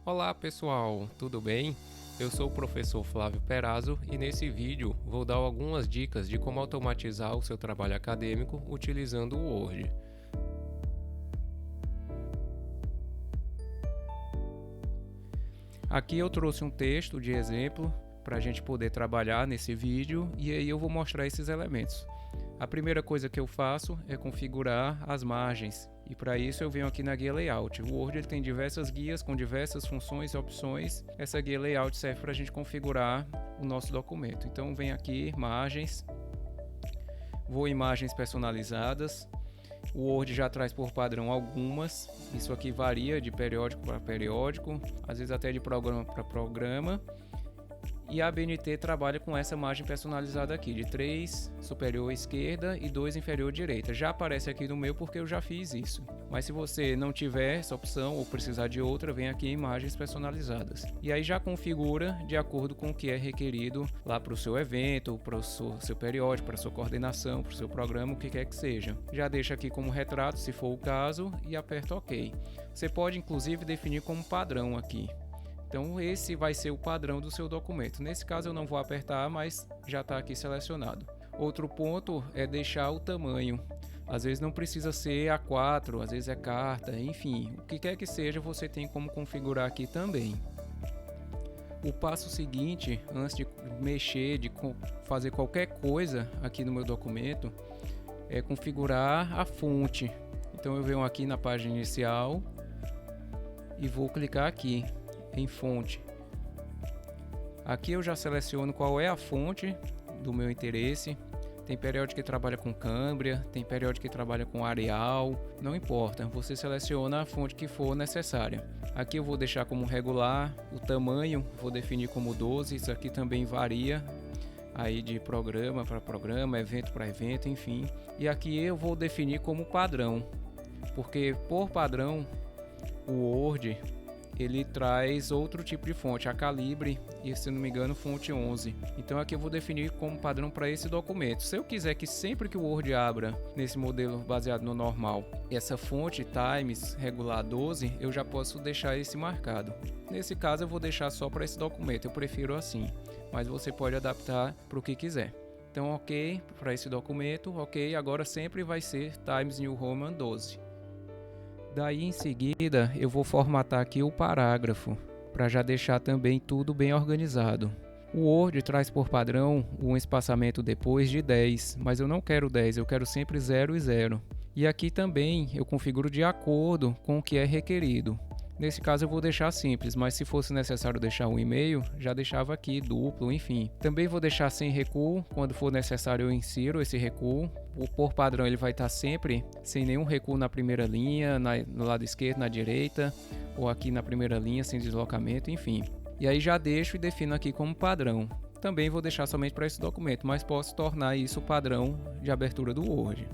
Olá pessoal, tudo bem? Eu sou o professor Flávio Perazzo e nesse vídeo vou dar algumas dicas de como automatizar o seu trabalho acadêmico utilizando o Word. Aqui eu trouxe um texto de exemplo para a gente poder trabalhar nesse vídeo e aí eu vou mostrar esses elementos. A primeira coisa que eu faço é configurar as margens e para isso eu venho aqui na guia Layout. O Word ele tem diversas guias com diversas funções e opções. Essa guia Layout serve para a gente configurar o nosso documento. Então vem aqui, margens, vou em imagens personalizadas. O Word já traz por padrão algumas, isso aqui varia de periódico para periódico, às vezes até de programa para programa. E a ABNT trabalha com essa margem personalizada aqui, de 3 superior à esquerda e 2 inferior à direita. Já aparece aqui no meu porque eu já fiz isso. Mas se você não tiver essa opção ou precisar de outra, vem aqui em imagens personalizadas. E aí já configura de acordo com o que é requerido lá para o seu evento, para o seu periódico, para a sua coordenação, para o seu programa, o que quer que seja. Já deixa aqui como retrato, se for o caso, e aperta OK. Você pode inclusive definir como padrão aqui. Então esse vai ser o padrão do seu documento. Nesse caso eu não vou apertar, mas já está aqui selecionado. Outro ponto é deixar o tamanho. Às vezes não precisa ser A4, às vezes é carta, enfim. O que quer que seja, você tem como configurar aqui também. O passo seguinte, antes de mexer, de fazer qualquer coisa aqui no meu documento, é configurar a fonte. Então eu venho aqui na página inicial e vou clicar aqui em fonte. Aqui eu já seleciono qual é a fonte do meu interesse. Tem periódico que trabalha com Cambria, tem periódico que trabalha com Arial, não importa, você seleciona a fonte que for necessária. Aqui eu vou deixar como regular, o tamanho vou definir como 12, isso aqui também varia aí de programa para programa, evento para evento, enfim. E aqui eu vou definir como padrão, porque por padrão o Word ele traz outro tipo de fonte, a Calibre e, se não me engano, fonte 11. Então aqui eu vou definir como padrão para esse documento. Se eu quiser que sempre que o Word abra nesse modelo baseado no normal, essa fonte Times regular 12, eu já posso deixar esse marcado. Nesse caso eu vou deixar só para esse documento, eu prefiro assim, mas você pode adaptar para o que quiser. Então OK para esse documento, OK, agora sempre vai ser Times New Roman 12. Daí em seguida eu vou formatar aqui o parágrafo, para já deixar também tudo bem organizado. O Word traz por padrão um espaçamento depois de 10, mas eu não quero 10, eu quero sempre 0 e 0. E aqui também eu configuro de acordo com o que é requerido. Nesse caso eu vou deixar simples, mas se fosse necessário deixar um e-mail, já deixava aqui duplo, enfim. Também vou deixar sem recuo, quando for necessário eu insiro esse recuo. Por padrão ele vai estar sempre sem nenhum recuo na primeira linha, no lado esquerdo, na direita, ou aqui na primeira linha sem deslocamento, enfim. E aí já deixo e defino aqui como padrão. Também vou deixar somente para esse documento, mas posso tornar isso padrão de abertura do Word.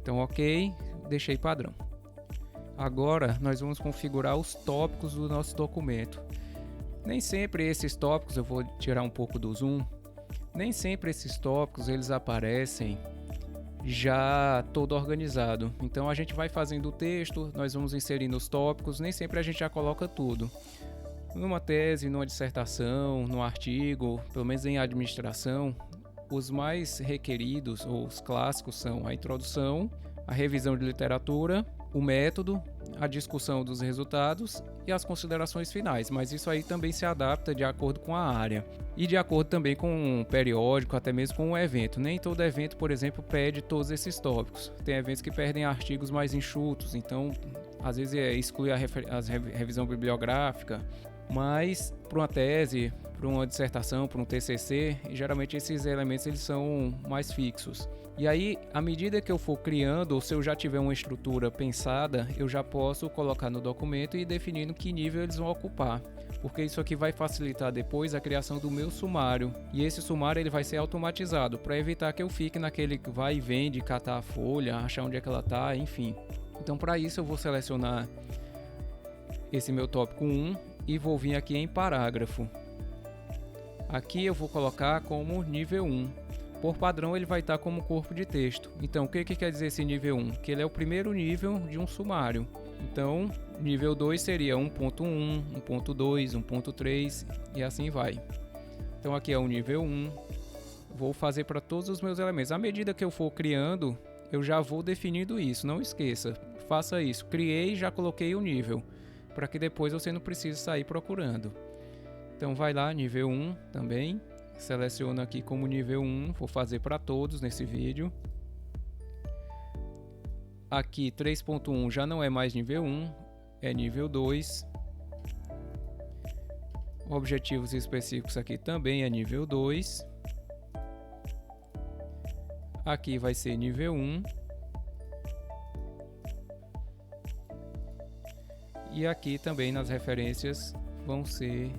Então OK, deixei padrão. Agora nós vamos configurar os tópicos do nosso documento. Nem sempre esses tópicos, eu vou tirar um pouco do zoom, nem sempre esses tópicos eles aparecem já todo organizado. Então a gente vai fazendo o texto, nós vamos inserindo os tópicos, nem sempre a gente já coloca tudo. Numa tese, numa dissertação, num artigo, pelo menos em administração, os mais requeridos ou os clássicos são a introdução, a revisão de literatura, o método, a discussão dos resultados e as considerações finais, mas isso aí também se adapta de acordo com a área e de acordo também com o periódico, até mesmo com o evento. Nem todo evento, por exemplo, pede todos esses tópicos. Tem eventos que pedem artigos mais enxutos, então às vezes exclui a revisão bibliográfica, mas para uma tese, para uma dissertação, para um TCC, geralmente esses elementos eles são mais fixos. E aí, à medida que eu for criando, ou se eu já tiver uma estrutura pensada, eu já posso colocar no documento e definir no que nível eles vão ocupar. Porque isso aqui vai facilitar depois a criação do meu sumário. E esse sumário ele vai ser automatizado, para evitar que eu fique naquele vai e vem de catar a folha, achar onde é que ela está, enfim. Então para isso eu vou selecionar esse meu tópico 1 e vou vir aqui em parágrafo. Aqui eu vou colocar como nível 1. Por padrão ele vai estar como corpo de texto. Então o que quer dizer esse nível 1? Que ele é o primeiro nível de um sumário. Então, nível 2 seria 1.1, 1.2, 1.3 e assim vai. Então aqui é o nível 1. Vou fazer para todos os meus elementos. À medida que eu for criando, eu já vou definindo isso. Não esqueça, faça isso. Criei e já coloquei o nível, para que depois você não precise sair procurando. Então vai lá, nível 1 também. Seleciono aqui como nível 1. Vou fazer para todos nesse vídeo. Aqui 3.1 já não é mais nível 1, é nível 2. Objetivos específicos aqui também é nível 2. Aqui vai ser nível 1. E aqui também nas referências vão ser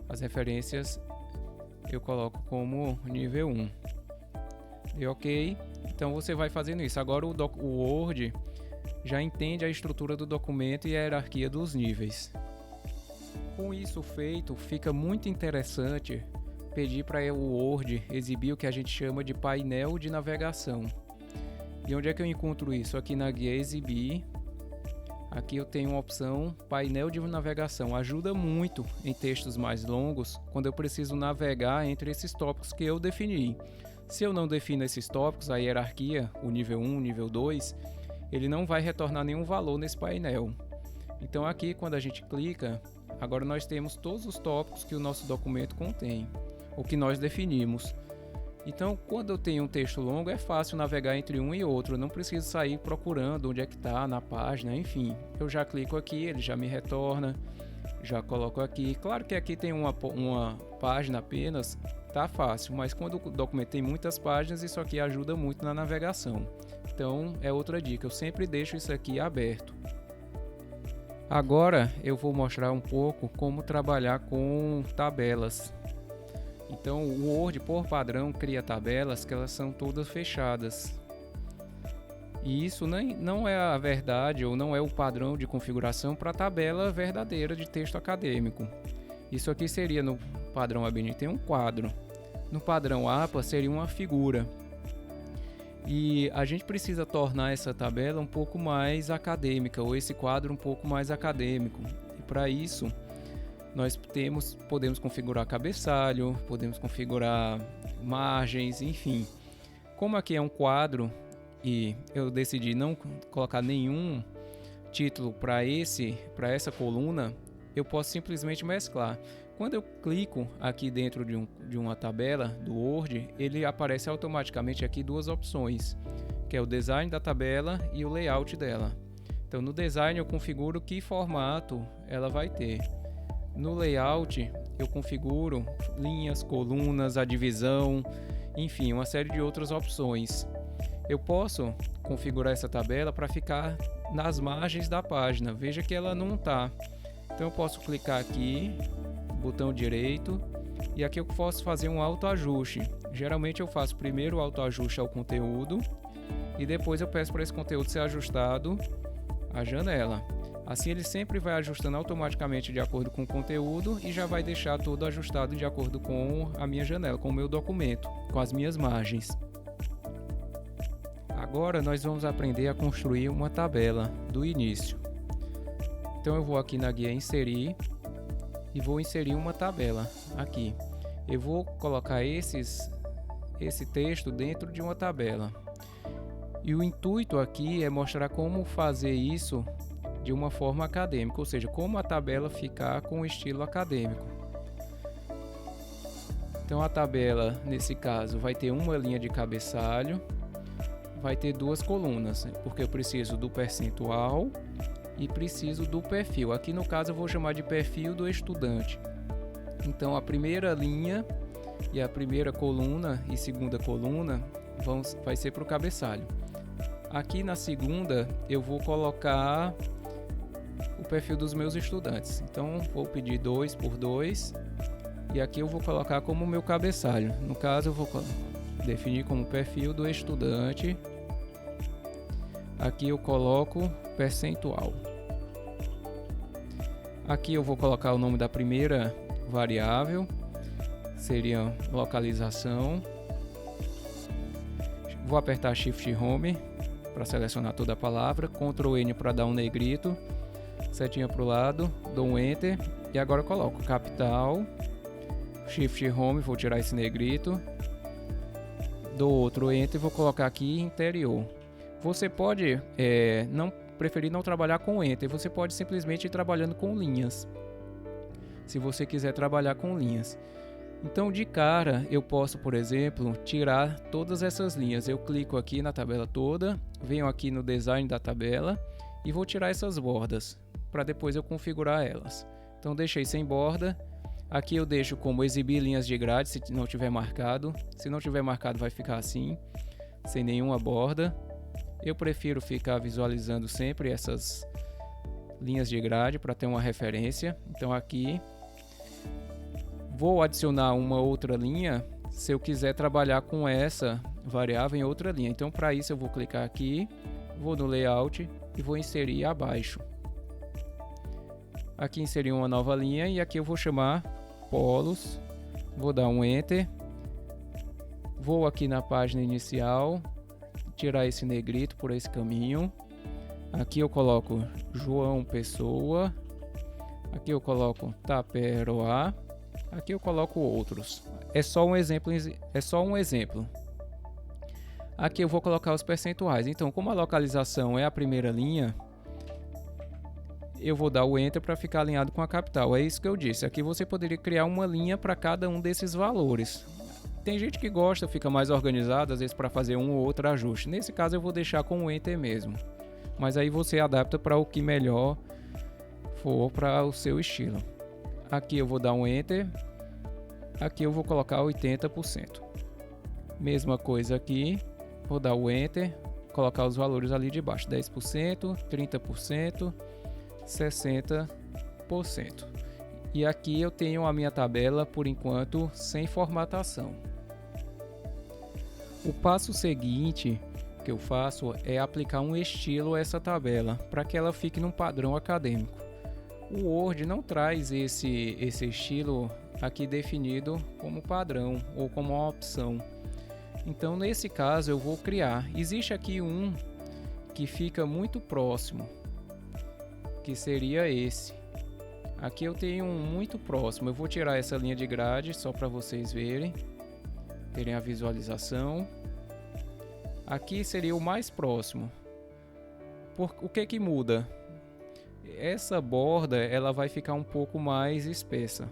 as referências, eu coloco como nível 1. Deu ok? Então você vai fazendo isso. Agora o Word já entende a estrutura do documento e a hierarquia dos níveis. Com isso feito, fica muito interessante pedir para o Word exibir o que a gente chama de painel de navegação. E onde é que eu encontro isso? Aqui na guia Exibir. Aqui eu tenho uma opção painel de navegação. Ajuda muito em textos mais longos quando eu preciso navegar entre esses tópicos que eu defini. Se eu não defino esses tópicos, a hierarquia, o nível 1, nível 2, ele não vai retornar nenhum valor nesse painel. Então aqui, quando a gente clica, agora nós temos todos os tópicos que o nosso documento contém, o que nós definimos. Então, quando eu tenho um texto longo, é fácil navegar entre um e outro, eu não preciso sair procurando onde é que está na página, enfim. Eu já clico aqui, ele já me retorna, já coloco aqui. Claro que aqui tem uma página apenas, tá fácil, mas quando o documento tem muitas páginas, isso aqui ajuda muito na navegação. Então, é outra dica, eu sempre deixo isso aqui aberto. Agora, eu vou mostrar um pouco como trabalhar com tabelas. Então, o Word, por padrão, cria tabelas que elas são todas fechadas. E isso não é a verdade ou não é o padrão de configuração para a tabela verdadeira de texto acadêmico. Isso aqui seria no padrão ABNT um quadro. No padrão APA seria uma figura. E a gente precisa tornar essa tabela um pouco mais acadêmica, ou esse quadro um pouco mais acadêmico. E para isso, nós podemos configurar cabeçalho, podemos configurar margens, enfim. Como aqui é um quadro e eu decidi não colocar nenhum título para essa coluna, eu posso simplesmente mesclar. Quando eu clico aqui dentro de uma tabela do Word, ele aparece automaticamente aqui duas opções, que é o design da tabela e o layout dela. Então no design eu configuro que formato ela vai ter. No layout eu configuro linhas, colunas, a divisão, enfim, uma série de outras opções. Eu posso configurar essa tabela para ficar nas margens da página. Veja que ela não está. Então eu posso clicar aqui, botão direito, e aqui eu posso fazer um autoajuste. Geralmente eu faço primeiro o autoajuste ao conteúdo e depois eu peço para esse conteúdo ser ajustado à janela. Assim ele sempre vai ajustando automaticamente de acordo com o conteúdo e já vai deixar tudo ajustado de acordo com a minha janela, com o meu documento, com as minhas margens. Agora nós vamos aprender a construir uma tabela do início. Então eu vou aqui na guia Inserir e vou inserir uma tabela aqui. Eu vou colocar esse texto dentro de uma tabela. E o intuito aqui é mostrar como fazer isso de uma forma acadêmica, ou seja, como a tabela ficar com o estilo acadêmico. Então a tabela, nesse caso, vai ter uma linha de cabeçalho, vai ter duas colunas, porque eu preciso do percentual e preciso do perfil. Aqui no caso eu vou chamar de perfil do estudante. Então a primeira linha e a primeira coluna e segunda coluna vai ser para o cabeçalho. Aqui na segunda eu vou colocar o perfil dos meus estudantes. Então vou pedir 2 por 2 e aqui eu vou colocar como meu cabeçalho. No caso eu vou definir como perfil do estudante. Aqui eu coloco percentual. Aqui eu vou colocar o nome da primeira variável, seria localização. Vou apertar Shift Home para selecionar toda a palavra, Ctrl N para dar um negrito setinha para o lado, dou um Enter e agora eu coloco capital, Shift Home, vou tirar esse negrito, dou outro Enter e vou colocar aqui interior. Você pode preferir não trabalhar com Enter, você pode simplesmente ir trabalhando com linhas, se você quiser trabalhar com linhas. Então de cara eu posso, por exemplo, tirar todas essas linhas. Eu clico aqui na tabela toda, venho aqui no design da tabela e vou tirar essas bordas para depois eu configurar elas. Então deixei sem borda. Aqui eu deixo como exibir linhas de grade se não tiver marcado. Se não tiver marcado vai ficar assim, sem nenhuma borda. Eu prefiro ficar visualizando sempre essas linhas de grade para ter uma referência. Então aqui vou adicionar uma outra linha se eu quiser trabalhar com essa variável em outra linha. Então para isso eu vou clicar aqui, vou no layout e vou inserir abaixo. Aqui inserir uma nova linha e aqui eu vou chamar polos, vou dar um Enter, vou aqui na página inicial, tirar esse negrito por esse caminho. Aqui eu coloco João Pessoa, aqui eu coloco Taperoá. Aqui eu coloco outros. É só um exemplo. Aqui eu vou colocar os percentuais. Então, como a localização é a primeira linha, eu vou dar o Enter para ficar alinhado com a capital. É isso que eu disse. Aqui você poderia criar uma linha para cada um desses valores. Tem gente que gosta, fica mais organizado, às vezes para fazer um ou outro ajuste. Nesse caso eu vou deixar com o Enter mesmo. Mas aí você adapta para o que melhor for para o seu estilo. Aqui eu vou dar um Enter, aqui eu vou colocar 80%. Mesma coisa aqui, vou dar o Enter, colocar os valores ali de baixo, 10%, 30%, 60%. E aqui eu tenho a minha tabela, por enquanto, sem formatação. O passo seguinte que eu faço é aplicar um estilo a essa tabela, para que ela fique num padrão acadêmico. O Word não traz esse estilo aqui definido como padrão ou como uma opção. Então nesse caso eu vou criar. Existe aqui um que fica muito próximo, que seria esse. Aqui eu tenho um muito próximo. Eu vou tirar essa linha de grade só para vocês verem, terem a visualização. Aqui seria o mais próximo. O que muda? Essa borda ela vai ficar um pouco mais espessa,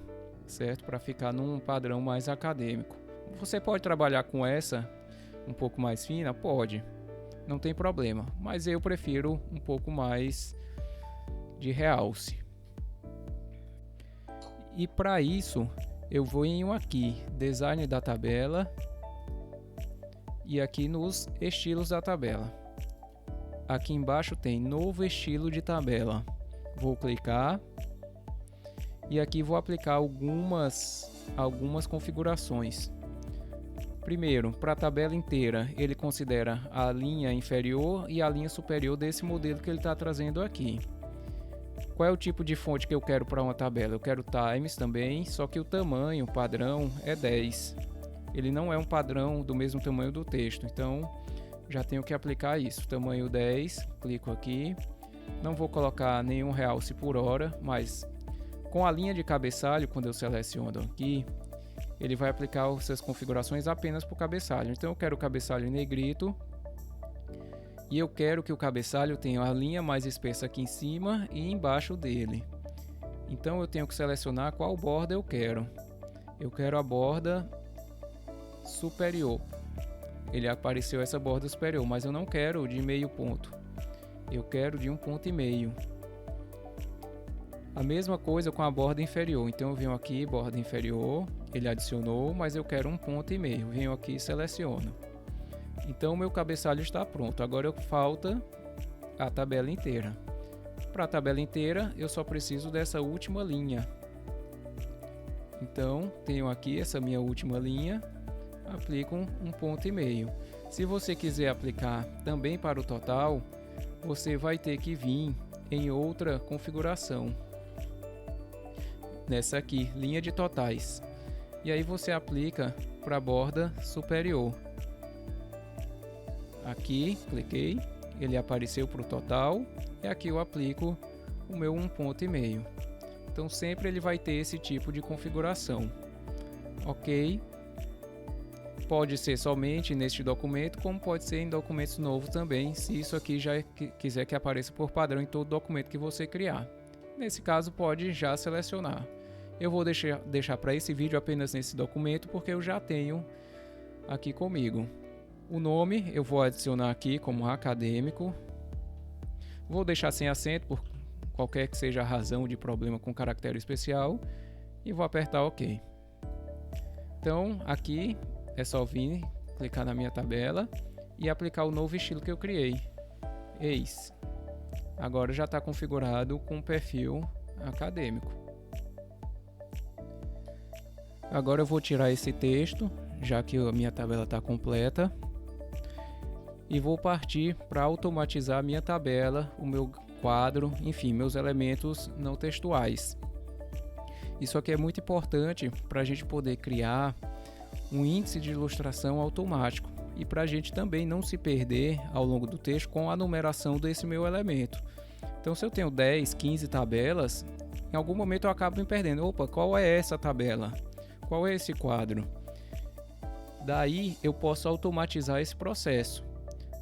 certo? Para ficar num padrão mais acadêmico. Você pode trabalhar com essa um pouco mais fina? Pode, não tem problema. Mas eu prefiro um pouco mais de realce. E para isso eu vou em aqui, design da tabela, e aqui nos estilos da tabela. Aqui embaixo tem novo estilo de tabela. Vou clicar e aqui vou aplicar algumas configurações. Primeiro, para a tabela inteira, ele considera a linha inferior e a linha superior desse modelo que ele está trazendo aqui. Qual é o tipo de fonte que eu quero para uma tabela? Eu quero Times também, só que o tamanho padrão é 10. Ele não é um padrão do mesmo tamanho do texto, então já tenho que aplicar isso. Tamanho 10, clico aqui. Não vou colocar nenhum realce por hora, mas com a linha de cabeçalho, quando eu seleciono aqui, ele vai aplicar essas configurações apenas para o cabeçalho. Então eu quero o cabeçalho em negrito e eu quero que o cabeçalho tenha a linha mais espessa aqui em cima e embaixo dele. Então eu tenho que selecionar qual borda eu quero. Eu quero a borda superior. Ele apareceu essa borda superior, mas eu não quero de meio ponto. Eu quero de 1,5 ponto. A mesma coisa com a borda inferior. Então eu venho aqui, borda inferior, ele adicionou, mas eu quero 1,5 ponto. Venho aqui e seleciono. Então o meu cabeçalho está pronto. Agora falta a tabela inteira. Para a tabela inteira eu só preciso dessa última linha. Então tenho aqui essa minha última linha, aplico 1,5 ponto. Se você quiser aplicar também para o total, você vai ter que vir em outra configuração, nessa aqui, linha de totais, e aí você aplica para a borda superior. Aqui cliquei, ele apareceu para o total e aqui eu aplico o meu 1,5 ponto. Então sempre ele vai ter esse tipo de configuração. Ok. Pode ser somente neste documento, como pode ser em documentos novos também, se isso aqui já quiser que apareça por padrão em todo documento que você criar. Nesse caso pode já selecionar. Eu vou deixar para esse vídeo apenas nesse documento, porque eu já tenho aqui comigo. O nome eu vou adicionar aqui como acadêmico. Vou deixar sem acento por qualquer que seja a razão de problema com caractere especial. E vou apertar OK. Então aqui é só vir, clicar na minha tabela e aplicar o novo estilo que eu criei. Eis. Agora já está configurado com o perfil acadêmico. Agora eu vou tirar esse texto, já que a minha tabela está completa. E vou partir para automatizar a minha tabela, o meu quadro, enfim, meus elementos não textuais. Isso aqui é muito importante para a gente poder criar um índice de ilustração automático e para a gente também não se perder ao longo do texto com a numeração desse meu elemento. Então, se eu tenho 10, 15 tabelas, em algum momento eu acabo me perdendo. Opa, qual é essa tabela? Qual é esse quadro? Daí eu posso automatizar esse processo.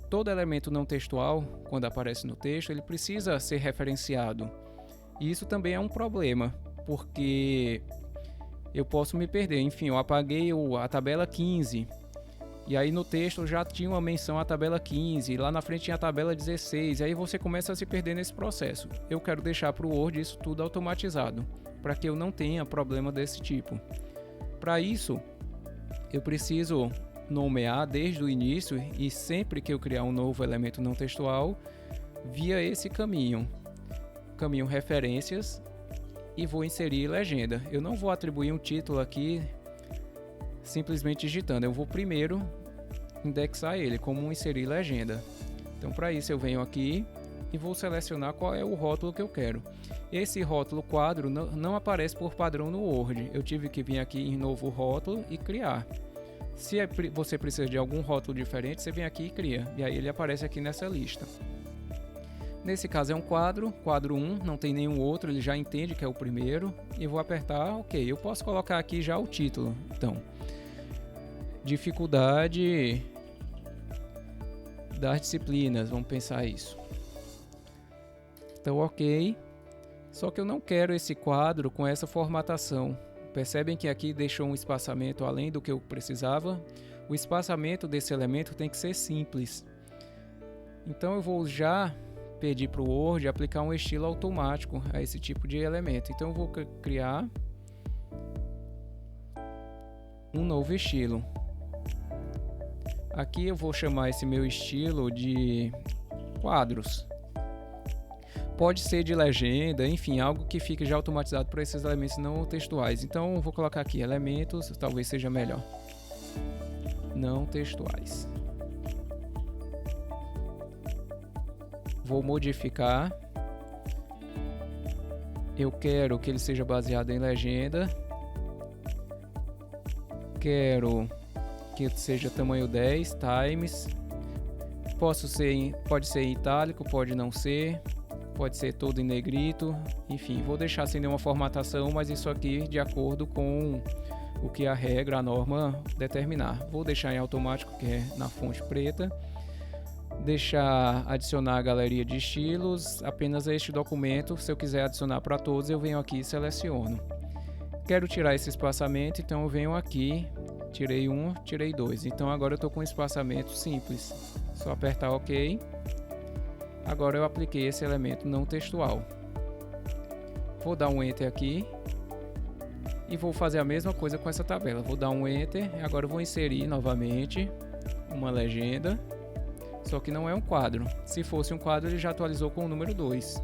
Todo elemento não textual, quando aparece no texto, ele precisa ser referenciado. E isso também é um problema, porque eu posso me perder. Enfim, eu apaguei a tabela 15 e aí no texto já tinha uma menção à tabela 15, lá na frente tinha a tabela 16, e aí você começa a se perder nesse processo. Eu quero deixar para o Word isso tudo automatizado, para que eu não tenha problema desse tipo. Para isso, eu preciso nomear desde o início e sempre que eu criar um novo elemento não textual, via esse caminho referências, e vou inserir legenda. Eu não vou atribuir um título aqui simplesmente digitando, eu vou primeiro indexar ele como inserir legenda. Então para isso eu venho aqui e vou selecionar qual é o rótulo que eu quero. Esse rótulo quadro não aparece por padrão no Word, eu tive que vir aqui em novo rótulo e criar. Se você precisa de algum rótulo diferente, você vem aqui e cria, e aí ele aparece aqui nessa lista. Nesse caso é um quadro 1, não tem nenhum outro, ele já entende que é o primeiro, e vou apertar OK. Eu posso colocar aqui já o título, então, dificuldade das disciplinas, vamos pensar isso. Então OK, só que eu não quero esse quadro com essa formatação. Percebem que aqui deixou um espaçamento além do que eu precisava? O espaçamento desse elemento tem que ser simples. Então eu vou já pedir para o Word aplicar um estilo automático a esse tipo de elemento. Então eu vou criar um novo estilo. Aqui eu vou chamar esse meu estilo de quadros. Pode ser de legenda, enfim, algo que fique já automatizado para esses elementos não textuais. Então eu vou colocar aqui elementos, talvez seja melhor, não textuais. Vou modificar. Eu quero que ele seja baseado em legenda. Quero que seja tamanho 10 times. Pode ser em itálico, pode não ser. Pode ser todo em negrito. Enfim, vou deixar sem nenhuma formatação, mas isso aqui de acordo com o que a regra, a norma determinar. Vou deixar em automático, que é na fonte preta. Adicionar a galeria de estilos, apenas a este documento. Se eu quiser adicionar para todos, eu venho aqui e seleciono. Quero tirar esse espaçamento, então eu venho aqui, tirei um, tirei dois. Então agora eu estou com um espaçamento simples. Só apertar OK. Agora eu apliquei esse elemento não textual. Vou dar um Enter aqui. E vou fazer a mesma coisa com essa tabela. Vou dar um Enter, agora eu vou inserir novamente uma legenda. Só que não é um quadro. Se fosse um quadro, ele já atualizou com o número 2.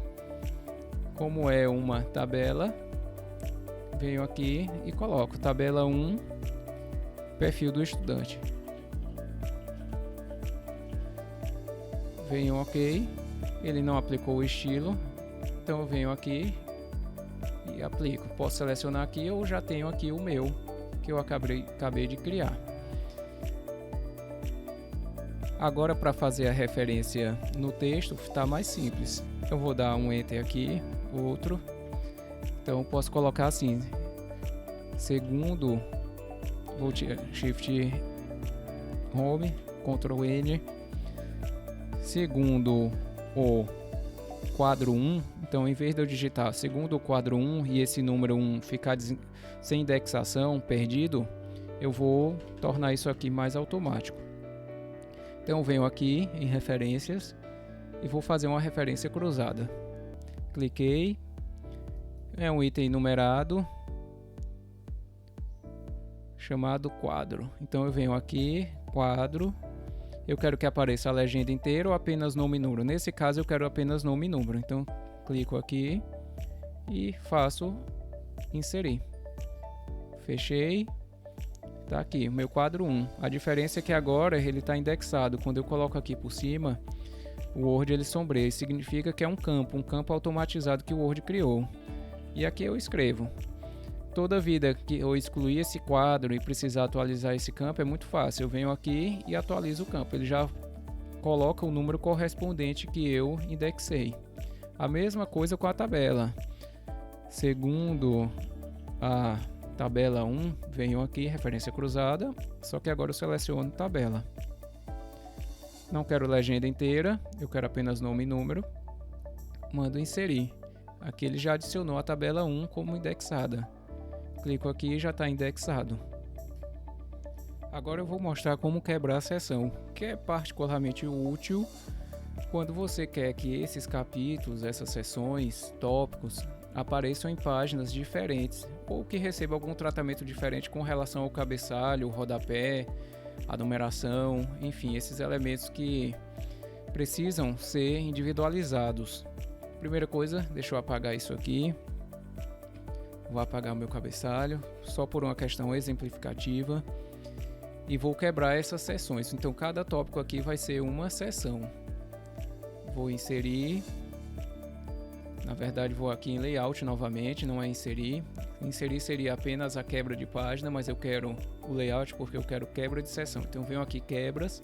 Como é uma tabela, venho aqui e coloco tabela 1, perfil do estudante. Venho OK. Ele não aplicou o estilo, então eu venho aqui e aplico. Posso selecionar aqui ou já tenho aqui o meu, que eu acabei de criar. Agora, para fazer a referência no texto, está mais simples. Eu vou dar um Enter aqui, outro. Então eu posso colocar assim, segundo, vou Shift Home, Ctrl N, segundo o quadro 1, então em vez de eu digitar segundo o quadro 1 e esse número 1 ficar sem indexação, perdido, eu vou tornar isso aqui mais automático. Então eu venho aqui em referências e vou fazer uma referência cruzada. Cliquei, é um item numerado chamado quadro. Então eu venho aqui, quadro, eu quero que apareça a legenda inteira ou apenas nome e número. Nesse caso eu quero apenas nome e número. Então clico aqui e faço inserir. Fechei. Tá aqui o meu quadro 1. A diferença é que agora ele está indexado. Quando eu coloco aqui por cima, o Word ele sombreia. Isso significa que é um campo automatizado que o Word criou. E aqui eu escrevo. Toda vida que eu excluir esse quadro e precisar atualizar esse campo é muito fácil. Eu venho aqui e atualizo o campo. Ele já coloca o número correspondente que eu indexei. A mesma coisa com a tabela. Segundo a tabela 1, venho aqui, referência cruzada, só que agora eu seleciono tabela. Não quero legenda inteira, eu quero apenas nome e número. Mando inserir. Aqui ele já adicionou a tabela 1 como indexada. Clico aqui e já está indexado. Agora eu vou mostrar como quebrar a seção, que é particularmente útil quando você quer que esses capítulos, essas seções, tópicos, apareçam em páginas diferentes ou que receba algum tratamento diferente com relação ao cabeçalho, o rodapé, a numeração, enfim, esses elementos que precisam ser individualizados. Primeira coisa, deixa eu apagar isso aqui. Vou apagar o meu cabeçalho, só por uma questão exemplificativa. E vou quebrar essas seções. Então cada tópico aqui vai ser uma seção. Vou inserir. Na verdade vou aqui em layout novamente, não é inserir. Inserir seria apenas a quebra de página, mas eu quero o layout porque eu quero quebra de seção. Então venho aqui quebras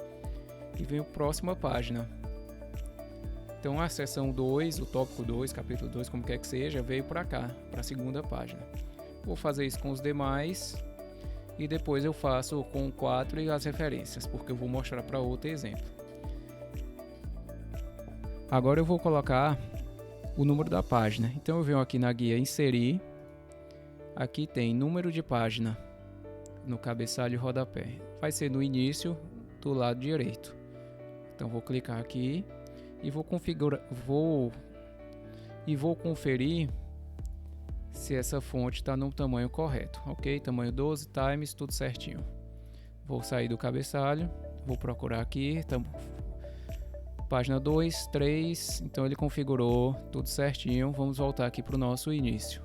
e venho próxima página. Então a seção 2, o tópico 2, capítulo 2, como quer que seja, veio para cá, para a segunda página. Vou fazer isso com os demais e depois eu faço com o 4 e as referências, porque eu vou mostrar para outro exemplo. Agora eu vou colocar o número da página. Então eu venho aqui na guia inserir. Aqui tem número de página no cabeçalho e rodapé. Vai ser no início do lado direito. Então vou clicar aqui e vou configurar, vou conferir se essa fonte está no tamanho correto, ok? Tamanho 12 times, tudo certinho. Vou sair do cabeçalho, vou procurar aqui, página 2, 3, então ele configurou tudo certinho. Vamos voltar aqui para o nosso início.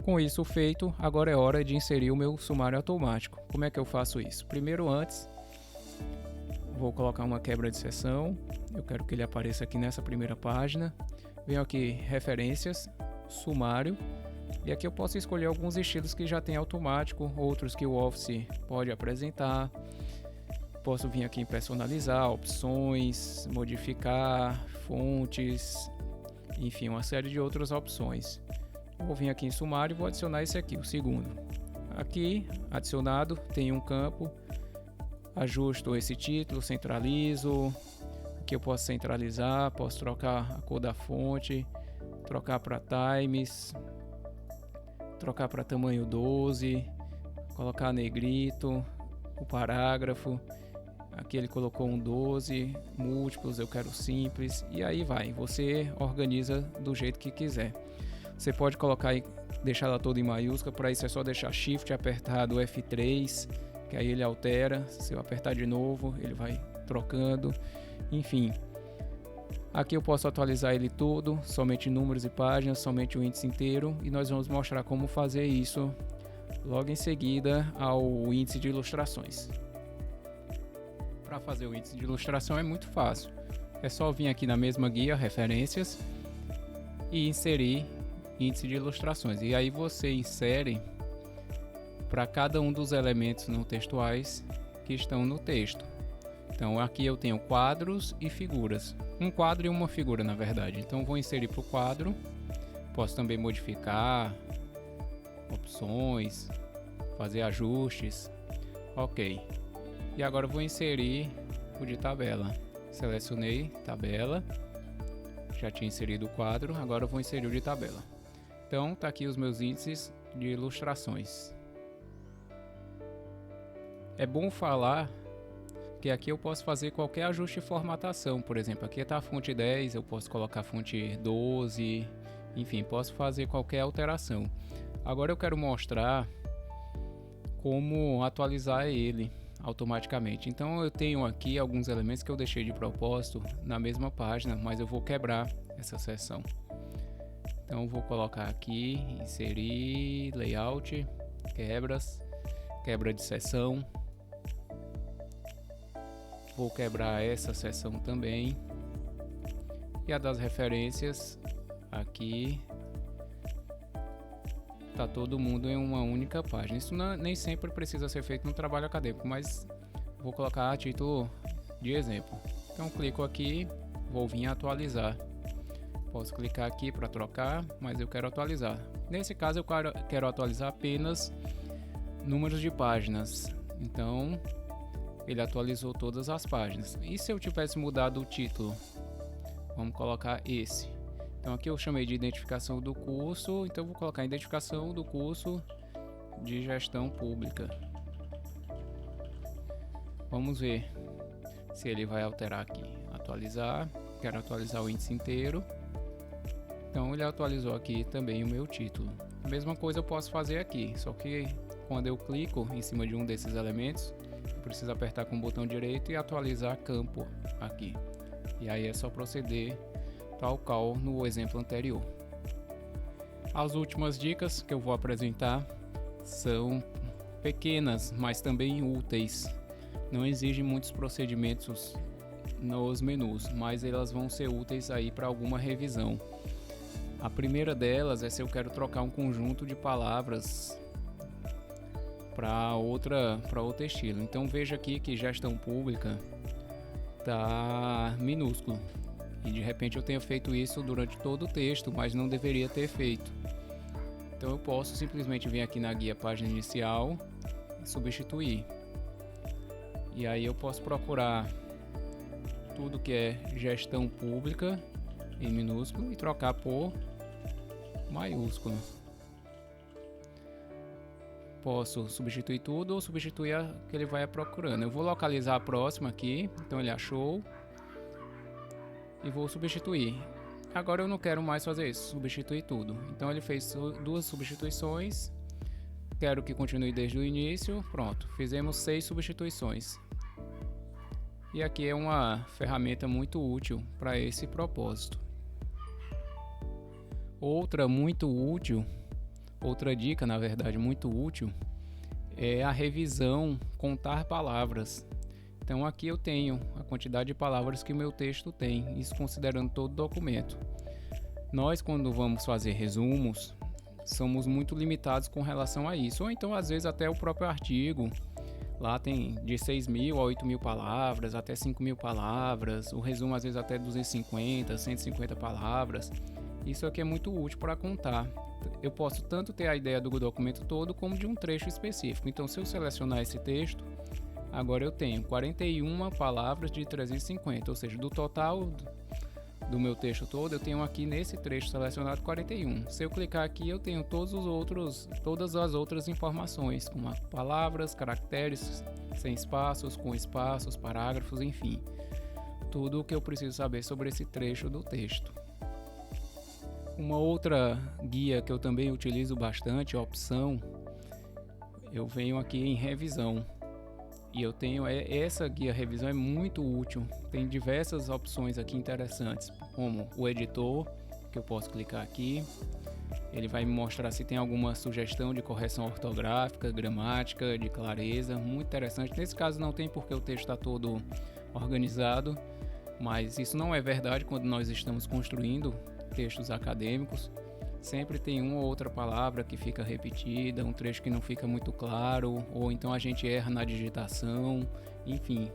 Com isso feito, agora é hora de inserir o meu sumário automático. Como é que eu faço isso? Primeiro, antes, vou colocar uma quebra de seção. Eu quero que ele apareça aqui nessa primeira página. Venho aqui, referências, sumário. E aqui eu posso escolher alguns estilos que já tem automático, outros que o Office pode apresentar. Posso vir aqui em personalizar, opções, modificar, fontes, enfim, uma série de outras opções. Vou vir aqui em sumário e vou adicionar esse aqui, o segundo. Aqui, adicionado, tem um campo. Ajusto esse título, centralizo. Aqui eu posso centralizar, posso trocar a cor da fonte, trocar para times, trocar para tamanho 12, colocar negrito, o parágrafo. Aqui ele colocou um 12, múltiplos, eu quero simples, e aí vai. Você organiza do jeito que quiser. Você pode colocar e deixar ela toda em maiúscula, para isso é só deixar Shift apertado F3, que aí ele altera. Se eu apertar de novo, ele vai trocando. Enfim, aqui eu posso atualizar ele todo, somente números e páginas, somente o índice inteiro, e nós vamos mostrar como fazer isso logo em seguida ao índice de ilustrações. Para fazer o índice de ilustração é muito fácil, é só vir aqui na mesma guia, referências, e inserir índice de ilustrações, e aí você insere para cada um dos elementos não textuais que estão no texto. Então aqui eu tenho quadros e figuras. Um quadro e uma figura, na verdade. Então vou inserir para o quadro. Posso também modificar opções, fazer ajustes. Ok. E agora eu vou inserir o de tabela. Selecionei tabela. Já tinha inserido o quadro, agora eu vou inserir o de tabela. Então tá aqui os meus índices de ilustrações. É bom falar que aqui eu posso fazer qualquer ajuste de formatação. Por exemplo, aqui está a fonte 10, eu posso colocar a fonte 12, enfim, posso fazer qualquer alteração. Agora eu quero mostrar como atualizar ele automaticamente. Então eu tenho aqui alguns elementos que eu deixei de propósito na mesma página, mas eu vou quebrar essa seção. Então eu vou colocar aqui, inserir, layout, quebra de seção. Vou quebrar essa seção também. E a das referências, aqui tá todo mundo em uma única página. Isso nem sempre precisa ser feito no trabalho acadêmico, mas vou colocar a título de exemplo. Então clico aqui, vou vir atualizar. Posso clicar aqui para trocar, mas eu quero atualizar. Nesse caso eu quero atualizar apenas números de páginas. Então ele atualizou todas as páginas. E se eu tivesse mudado o título? Vamos colocar esse. Então aqui eu chamei de identificação do curso, então eu vou colocar identificação do curso de gestão pública. Vamos ver se ele vai alterar aqui. Atualizar, quero atualizar o índice inteiro. Então ele atualizou aqui também o meu título. A mesma coisa eu posso fazer aqui, só que quando eu clico em cima de um desses elementos, eu preciso apertar com o botão direito e atualizar campo aqui. E aí é só proceder tal qual no exemplo anterior. As últimas dicas que eu vou apresentar são pequenas, mas também úteis. Não exigem muitos procedimentos nos menus, mas elas vão ser úteis aí para alguma revisão. A primeira delas é se eu quero trocar um conjunto de palavras para outro estilo. Então veja aqui que gestão pública está minúsculo e de repente eu tenho feito isso durante todo o texto, mas não deveria ter feito. Então eu posso simplesmente vir aqui na guia página inicial e substituir. E aí eu posso procurar tudo que é gestão pública em minúsculo e trocar por maiúsculo. Posso substituir tudo ou substituir a que ele vai procurando. Eu vou localizar a próxima aqui, então ele achou e vou substituir. Agora eu não quero mais fazer isso, substituir tudo. Então ele fez duas substituições. Quero que continue desde o início. Pronto, fizemos 6 substituições. E aqui é uma ferramenta muito útil para esse propósito. Outra dica, na verdade, muito útil, é a revisão, contar palavras. Então aqui eu tenho a quantidade de palavras que o meu texto tem, isso considerando todo o documento. Nós, quando vamos fazer resumos, somos muito limitados com relação a isso, ou então às vezes até o próprio artigo, lá tem de 6.000 a 8.000 palavras, até 5.000 palavras, o resumo às vezes até 250, 150 palavras. Isso aqui é muito útil para contar. Eu posso tanto ter a ideia do documento todo como de um trecho específico. Então, se eu selecionar esse texto, agora eu tenho 41 palavras de 350, ou seja, do total do meu texto todo, eu tenho aqui nesse trecho selecionado 41. Se eu clicar aqui, eu tenho todas as outras informações, como palavras, caracteres, sem espaços, com espaços, parágrafos, enfim. Tudo o que eu preciso saber sobre esse trecho do texto. Uma outra guia que eu também utilizo bastante, opção, eu venho aqui em revisão. E eu tenho essa guia revisão é muito útil. Tem diversas opções aqui interessantes, como o editor, que eu posso clicar aqui. Ele vai me mostrar se tem alguma sugestão de correção ortográfica, gramática, de clareza, muito interessante. Nesse caso não tem porque o texto está todo organizado, mas isso não é verdade quando nós estamos construindo textos acadêmicos. Sempre tem uma ou outra palavra que fica repetida, um trecho que não fica muito claro, ou então a gente erra na digitação, enfim.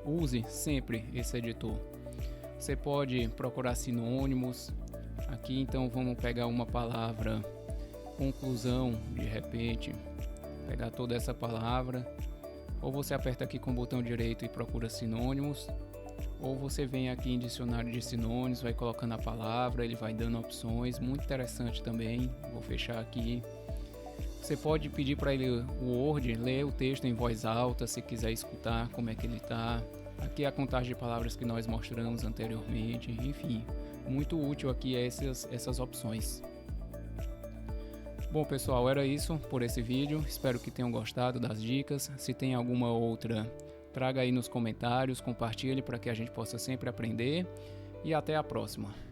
use sempre esse editor. Você pode procurar sinônimos. Aqui então vamos pegar uma palavra conclusão, de repente, pegar toda essa palavra, ou você aperta aqui com o botão direito e procura sinônimos, ou você vem aqui em dicionário de sinônimos, vai colocando a palavra, ele vai dando opções, muito interessante também. Vou fechar aqui. Você pode pedir para ele, o Word, ler o texto em voz alta, se quiser escutar como é que ele está. Aqui a contagem de palavras que nós mostramos anteriormente, enfim, muito útil aqui essas opções. Bom pessoal, era isso por esse vídeo, espero que tenham gostado das dicas. Se tem alguma outra, traga aí nos comentários, compartilhe para que a gente possa sempre aprender e até a próxima.